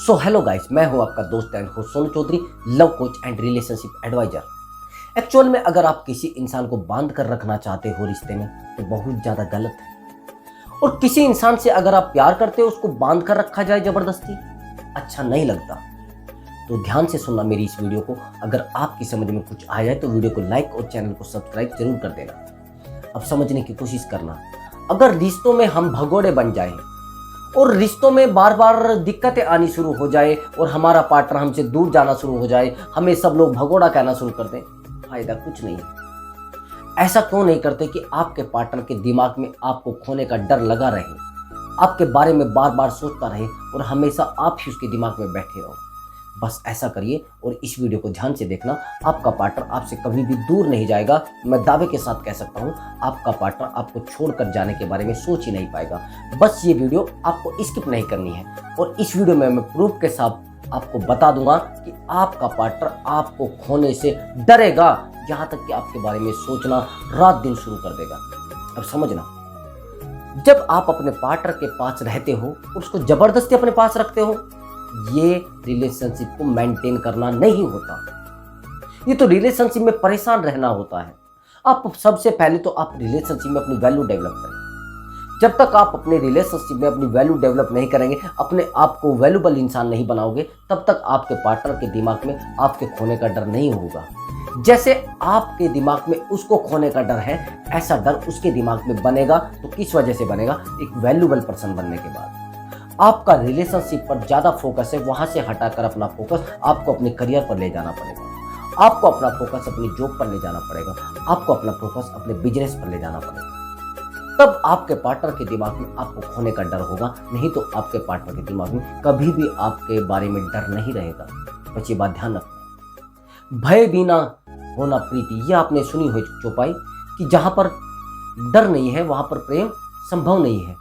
So hello guys, मैं हूं आपका दोस्त and host Sonu Chaudhary, love coach and relationship advisor. Actual में अगर आप किसी इंसान को बांध कर रखना चाहते हो रिश्ते में तो बहुत ज़्यादा गलत है। और किसी इंसान से अगर आप प्यार करते हो उसको बांध कर रखा जाए ज़बरदस्ती, अच्छा नहीं लगता। तो ध्यान से सुनना मेरी इस वीडियो को। अगर आपकी समझ में कुछ आ जाए तो वीडियो को लाइक और चैनल को सब्सक्राइब जरूर कर देना। अब समझने की कोशिश करना, अगर रिश्तों में हम भगोड़े बन जाए और रिश्तों में बार बार दिक्कतें आनी शुरू हो जाए और हमारा पार्टनर हमसे दूर जाना शुरू हो जाए, हमें सब लोग भगोड़ा कहना शुरू कर दें, फायदा कुछ नहीं है। ऐसा क्यों नहीं करते कि आपके पार्टनर के दिमाग में आपको खोने का डर लगा रहे, आपके बारे में बार बार सोचता रहे और हमेशा आप ही उसके दिमाग में बैठे रहो। बस ऐसा करिए और इस वीडियो को ध्यान से देखना। आपका पार्टनर आपसे कभी भी दूर नहीं जाएगा। मैं दावे के साथ कह सकता हूँ, आपका पार्टनर आपको छोड़कर जाने के बारे में सोच ही नहीं पाएगा। बस ये वीडियो आपको स्किप नहीं करनी है और इस वीडियो में मैं प्रूफ के साथ आपको बता दूंगा कि आपका पार्टनर आपको खोने से डरेगा, यहाँ तक कि आपके बारे में सोचना रात दिन शुरू कर देगा। अब समझना, जब आप अपने पार्टनर के पास रहते हो और उसको जबरदस्ती अपने पास रखते हो, ये रिलेशनशिप को मेंटेन करना नहीं होता। ये तो रिलेशनशिप में परेशान रहना होता है। आप सबसे पहले तो आप रिलेशनशिप में अपनी वैल्यू डेवलप करें। जब तक आप अपने रिलेशनशिप में अपनी वैल्यू डेवलप नहीं करेंगे, अपने आप को वैल्यूबल इंसान नहीं बनाओगे, तब तक आपके पार्टनर के दिमाग में आपके खोने का डर नहीं होगा। जैसे आपके दिमाग में उसको खोने का डर है, ऐसा डर उसके दिमाग में बनेगा। तो किस वजह से बनेगा? एक वैल्यूबल पर्सन बनने के बाद। आपका रिलेशनशिप पर ज़्यादा फोकस है, वहाँ से हटाकर अपना फोकस आपको अपने करियर पर ले जाना पड़ेगा। आपको अपना फोकस अपनी जॉब पर ले जाना पड़ेगा। आपको अपना फोकस अपने बिजनेस पर ले जाना पड़ेगा। तब आपके पार्टनर के दिमाग में आपको खोने का डर होगा। नहीं तो आपके पार्टनर के दिमाग में कभी भी आपके बारे में डर नहीं रहेगा। बस ये बात ध्यान रखना। भय बिना होना प्रीति, ये आपने सुनी हो चौपाई कि जहाँ पर डर नहीं है वहाँ पर प्रेम संभव नहीं है।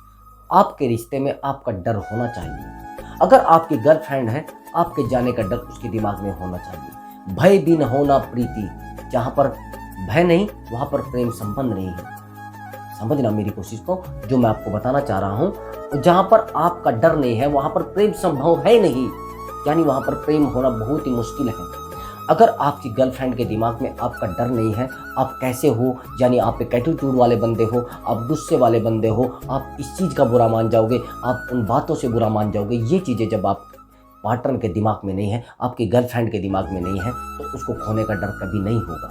आपके रिश्ते में आपका डर होना चाहिए। अगर आपकी गर्लफ्रेंड है, आपके जाने का डर उसके दिमाग में होना चाहिए। भय बिन होना प्रीति, जहाँ पर भय नहीं वहाँ पर प्रेम संपन्न नहीं है। समझना मेरी कोशिश को, जो मैं आपको बताना चाह रहा हूँ। जहाँ पर आपका डर नहीं है वहाँ पर प्रेम संभव है नहीं, यानी वहाँ पर प्रेम होना बहुत ही मुश्किल है। अगर आपकी गर्लफ्रेंड के दिमाग में आपका डर नहीं है, आप कैसे हो, यानी आप एक एटीट्यूड वाले बंदे हो, आप गुस्से वाले बंदे हो, आप इस चीज़ का बुरा मान जाओगे, आप उन बातों से बुरा मान जाओगे। ये चीज़ें जब आप पार्टनर के दिमाग में नहीं है, आपकी गर्लफ्रेंड के दिमाग में नहीं है, तो उसको खोने का डर कभी नहीं होगा।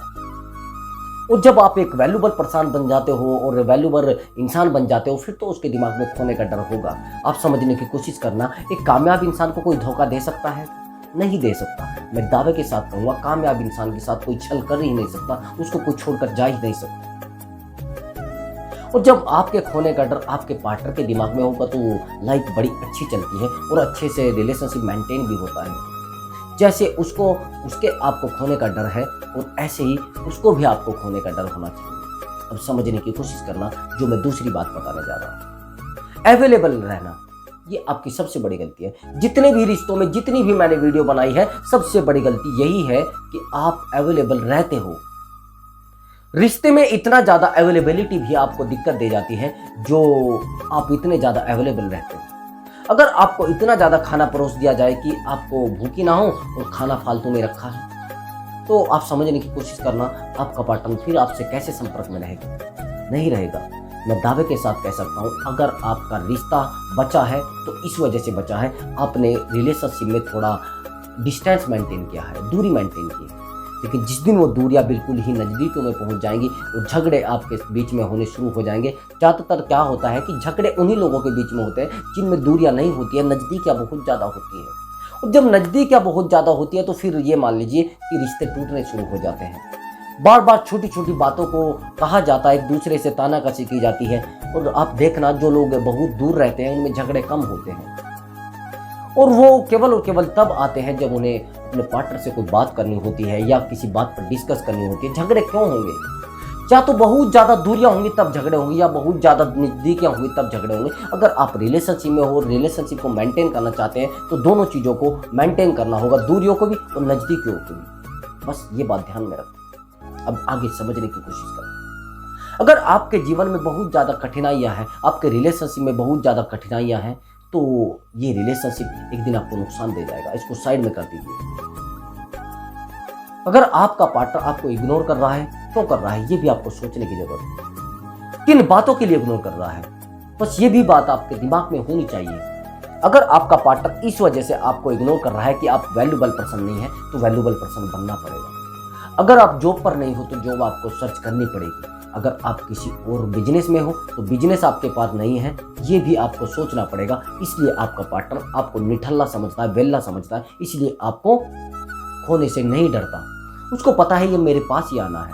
और जब आप एक वैल्यूबल पर्सन बन जाते हो और वैल्यूबल इंसान बन जाते हो, फिर तो उसके दिमाग में खोने का डर होगा। आप समझने की कोशिश करना, एक कामयाब इंसान को कोई धोखा दे सकता है? नहीं दे सकता। मैं दावे के साथ कहूँगा, कामयाब इंसान के साथ कोई छल कर ही नहीं सकता, उसको कोई छोड़कर जा ही नहीं सकता। और जब आपके खोने का डर आपके पार्टनर के दिमाग में होगा तो लाइफ बड़ी अच्छी चलती है और अच्छे से रिलेशनशिप मेंटेन भी होता है। जैसे उसको उसके आपको खोने का डर है और ऐसे ही उसको भी आपको खोने का डर होना चाहिए। अब समझने की कोशिश करना, जो मैं दूसरी बात बताने जा रहा हूँ, अवेलेबल रहना। ये आपकी सबसे बड़ी गलती है। जितने भी रिश्तों में जितनी भी मैंने वीडियो बनाई है, सबसे बड़ी गलती यही है कि आप अवेलेबल रहते हो। रिश्ते में इतना ज़्यादा अवेलेबिलिटी भी आपको दिक्कत दे जाती है, जो आप इतने ज़्यादा अवेलेबल रहते हो। अगर आपको इतना ज़्यादा खाना परोस दिया जाए कि आपको भूखी ना हो और खाना फालतू में रखा है, तो आप समझने की कोशिश करना, आपका पार्टनर फिर आपसे कैसे संपर्क में रहेगा? नहीं रहेगा। मैं दावे के साथ कह सकता हूँ, अगर आपका रिश्ता बचा है तो इस वजह से बचा है, आपने रिलेशनशिप में थोड़ा डिस्टेंस मेंटेन किया है, दूरी मेंटेन की है। लेकिन जिस दिन वो दूरियां बिल्कुल ही नज़दीकियों में पहुंच जाएंगी और झगड़े आपके बीच में होने शुरू हो जाएंगे। ज़्यादातर क्या होता है कि झगड़े उन्हीं लोगों के बीच में होते हैं जिनमें दूरियां नहीं होती है, नज़दीकियाँ बहुत ज़्यादा होती है। और जब नज़दीकियाँ बहुत ज़्यादा होती है तो फिर ये मान लीजिए कि रिश्ते टूटने शुरू हो जाते हैं। बार बार छोटी छोटी बातों को कहा जाता है, एक दूसरे से तानाकसी की जाती है। और आप देखना, जो लोग बहुत दूर रहते हैं उनमें झगड़े कम होते हैं और वो केवल और केवल तब आते हैं जब उन्हें अपने पार्टनर से कोई बात करनी होती है या किसी बात पर डिस्कस करनी होती है। झगड़े क्यों होंगे? या तो बहुत ज़्यादा दूरियां होंगी तब झगड़े होंगे, या बहुत ज़्यादा नज़दीकियाँ होंगी तब झगड़े होंगे। अगर आप रिलेशनशिप में हो, रिलेशनशिप को मेंटेन करना चाहते हैं, तो दोनों चीज़ों को मेंटेन करना होगा, दूरियों को भी और नज़दीकियों को भी। बस ये बात ध्यान में रखना। अब आगे समझने की कोशिश करें। अगर आपके जीवन में बहुत ज़्यादा कठिनाइयाँ हैं, आपके रिलेशनशिप में बहुत ज़्यादा कठिनाइयाँ हैं, तो ये रिलेशनशिप एक दिन आपको नुकसान दे जाएगा। इसको साइड में कर दीजिए। अगर आपका पार्टनर आपको इग्नोर कर रहा है, क्यों कर रहा है, ये भी आपको सोचने की जरूरत है। किन बातों के लिए इग्नोर कर रहा है, बस ये भी बात आपके दिमाग में होनी चाहिए। अगर आपका पार्टनर इस वजह से आपको इग्नोर कर रहा है कि आप वैल्यूबल पर्सन नहीं है, तो वैल्यूबल पर्सन बनना पड़ेगा। अगर आप जॉब पर नहीं हो तो जॉब आपको सर्च करनी पड़ेगी। अगर आप किसी और बिजनेस में हो तो बिजनेस आपके पास नहीं है, ये भी आपको सोचना पड़ेगा। इसलिए आपका पार्टनर आपको निठल्ला समझता है, वेल्ला समझता है, इसलिए आपको खोने से नहीं डरता। उसको पता है ये मेरे पास ही आना है।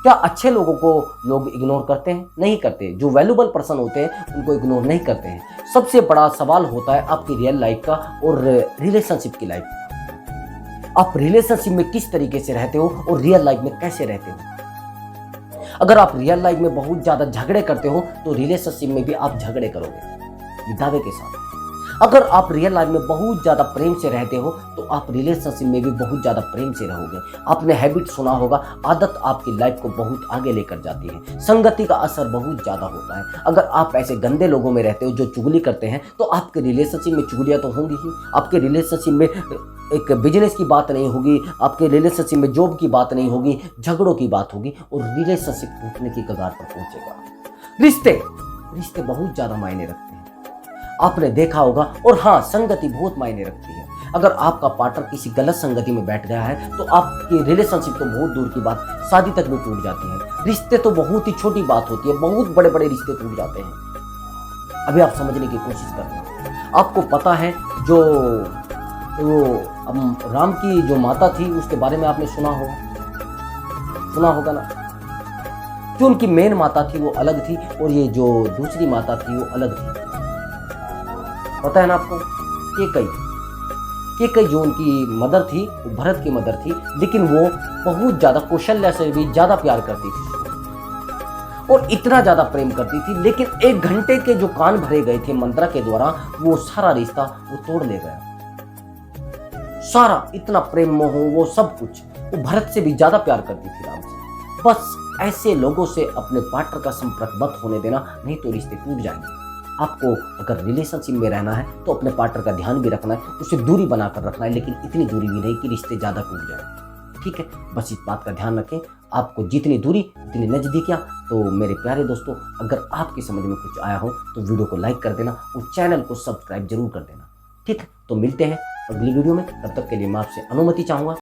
क्या अच्छे लोगों को लोग इग्नोर करते हैं? नहीं करते। जो वैल्यूबल पर्सन होते हैं उनको इग्नोर नहीं करते हैं। सबसे बड़ा सवाल होता है आपकी रियल लाइफ का और रिलेशनशिप की लाइफ का। आप रिलेशनशिप में किस तरीके से रहते हो और रियल लाइफ में कैसे रहते हो। अगर आप रियल लाइफ में बहुत ज्यादा झगड़े करते हो तो रिलेशनशिप में भी आप झगड़े करोगे, दावे के साथ। अगर आप रियल लाइफ में बहुत ज्यादा प्रेम से रहते हो तो आप रिलेशनशिप में भी बहुत ज्यादा प्रेम से रहोगे। आपने हैबिट सुना होगा, आदत आपकी लाइफ को बहुत आगे लेकर जाती है। संगति का असर बहुत ज्यादा होता है। अगर आप ऐसे गंदे लोगों में रहते हो जो चुगली करते हैं तो आपके रिलेशनशिप में चुगलियां तो होंगी ही। आपके रिलेशनशिप में एक बिजनेस की बात नहीं होगी, आपके रिलेशनशिप में जॉब की बात नहीं होगी, झगड़ों की बात होगी और रिलेशनशिप टूटने की कगार पर पहुंचेगा। रिश्ते बहुत ज्यादा मायने रखते हैं, आपने देखा होगा। और हाँ, संगति बहुत मायने रखती है। अगर आपका पार्टनर किसी गलत संगति में बैठ गया है तो आपकी रिलेशनशिप तो बहुत दूर की बात, शादी तक भी टूट जाती है। रिश्ते तो बहुत ही छोटी बात होती है, बहुत बड़े बड़े रिश्ते टूट जाते हैं। अभी आप समझने की कोशिश कर रहे हैं। आपको पता है जो राम की जो माता थी उसके बारे में आपने सुना होगा ना। जो उनकी मेन माता थी वो अलग थी और ये जो दूसरी माता थी वो अलग थी। पता है ना आपको? केकई जो उनकी मदर थी वो भरत की मदर थी, लेकिन वो बहुत ज्यादा कौशल्या से भी ज्यादा प्यार करती थी और इतना ज्यादा प्रेम करती थी। लेकिन 1 घंटे के जो कान भरे गए थे मंत्रा के द्वारा, वो सारा रिश्ता वो तोड़ ले गया। सारा इतना प्रेम मोह वो सब कुछ, वो भरत से भी ज्यादा प्यार करती थी राम से। बस ऐसे लोगों से अपने पार्टनर का संपर्क मत होने देना, नहीं तो रिश्ते टूट जाएंगे। आपको अगर रिलेशनशिप में रहना है तो अपने पार्टनर का ध्यान भी रखना है, उससे दूरी बनाकर रखना है, लेकिन इतनी दूरी भी नहीं कि रिश्ते ज़्यादा टूट जाए। ठीक है, बस इस बात का ध्यान रखें। आपको जितनी दूरी उतनी नज़दीकियाँ। तो मेरे प्यारे दोस्तों, अगर आपकी समझ में कुछ आया हो तो वीडियो को लाइक कर देना और चैनल को सब्सक्राइब जरूर कर देना। ठीक है, तो मिलते हैं अगली वीडियो में। तब तक के लिए मैं आपसे अनुमति चाहूँगा।